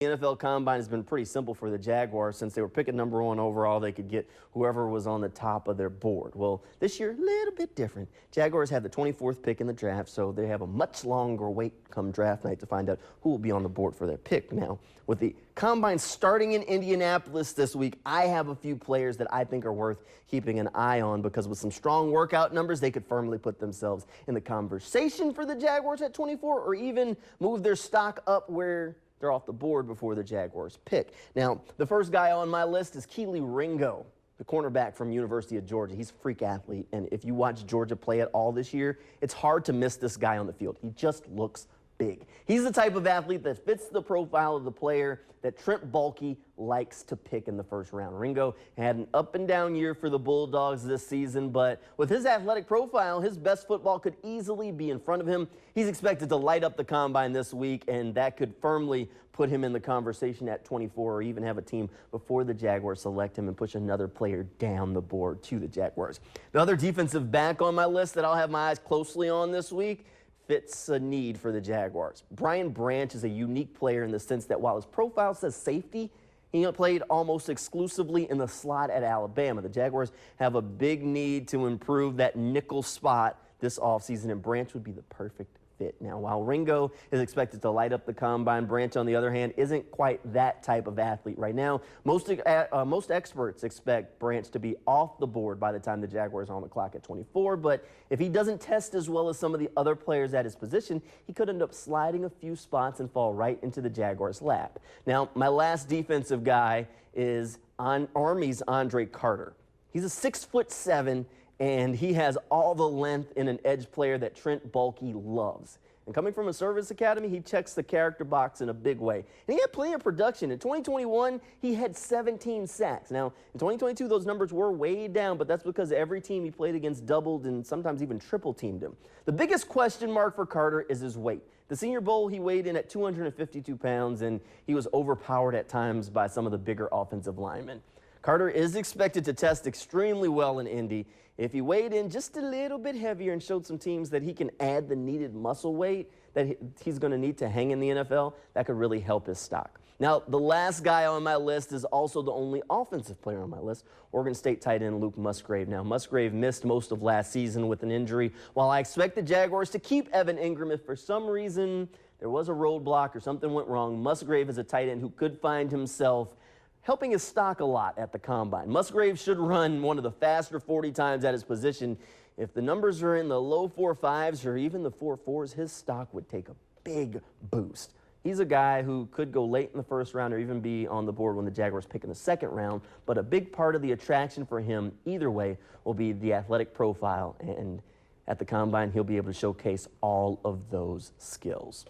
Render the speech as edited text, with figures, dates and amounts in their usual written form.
The NFL Combine has been pretty simple for the Jaguars. Since they were picking #1 overall, they could get whoever was on the top of their board. Well, this year, a little bit different. Jaguars had the 24th pick in the draft, so they have a much longer wait come draft night to find out who will be on the board for their pick. Now, with the Combine starting in Indianapolis this week, I have a few players that I think are worth keeping an eye on because with some strong workout numbers, they could firmly put themselves in the conversation for the Jaguars at 24 or even move their stock up where they're off the board before the Jaguars pick. Now, the first guy on my list is Kelee Ringo, the cornerback from University of Georgia. He's a freak athlete, and if you watch Georgia play at all this year, it's hard to miss this guy on the field. He just looks big. He's the type of athlete that fits the profile of the player that Trent Baalke likes to pick in the first round. Ringo had an up and down year for the Bulldogs this season, but with his athletic profile, his best football could easily be in front of him. He's expected to light up the Combine this week, and that could firmly put him in the conversation at 24 or even have a team before the Jaguars select him and push another player down the board to the Jaguars. The other defensive back on my list that I'll have my eyes closely on this week fits a need for the Jaguars. Brian Branch is a unique player in the sense that while his profile says safety, he played almost exclusively in the slot at Alabama. The Jaguars have a big need to improve that nickel spot this offseason, and Branch would be the perfect fit. Now, while Ringo is expected to light up the Combine, Branch, on the other hand, isn't quite that type of athlete right now. Most experts expect Branch to be off the board by the time the Jaguars are on the clock at 24, but if he doesn't test as well as some of the other players at his position, he could end up sliding a few spots and fall right into the Jaguars' lap. Now, my last defensive guy is Army's Andre Carter. He's a 6'7", and he has all the length in an edge player that Trent Baalke loves. And coming from a service academy, he checks the character box in a big way. And he had plenty of production. In 2021, he had 17 sacks. Now, in 2022, those numbers were way down, but that's because every team he played against doubled and sometimes even triple teamed him. The biggest question mark for Carter is his weight. The Senior Bowl, he weighed in at 252 pounds, and he was overpowered at times by some of the bigger offensive linemen. Carter is expected to test extremely well in Indy. If he weighed in just a little bit heavier and showed some teams that he can add the needed muscle weight that he's going to need to hang in the NFL, that could really help his stock. Now, the last guy on my list is also the only offensive player on my list, Oregon State tight end Luke Musgrave. Now, Musgrave missed most of last season with an injury. While I expect the Jaguars to keep Evan Ingram, if for some reason there was a roadblock or something went wrong, Musgrave is a tight end who could find himself helping his stock a lot at the Combine. Musgrave should run one of the faster 40 times at his position. If the numbers are in the low 4.5s or even the 4.4s, his stock would take a big boost. He's a guy who could go late in the first round or even be on the board when the Jaguars pick in the second round, but a big part of the attraction for him either way will be the athletic profile, and at the Combine he'll be able to showcase all of those skills.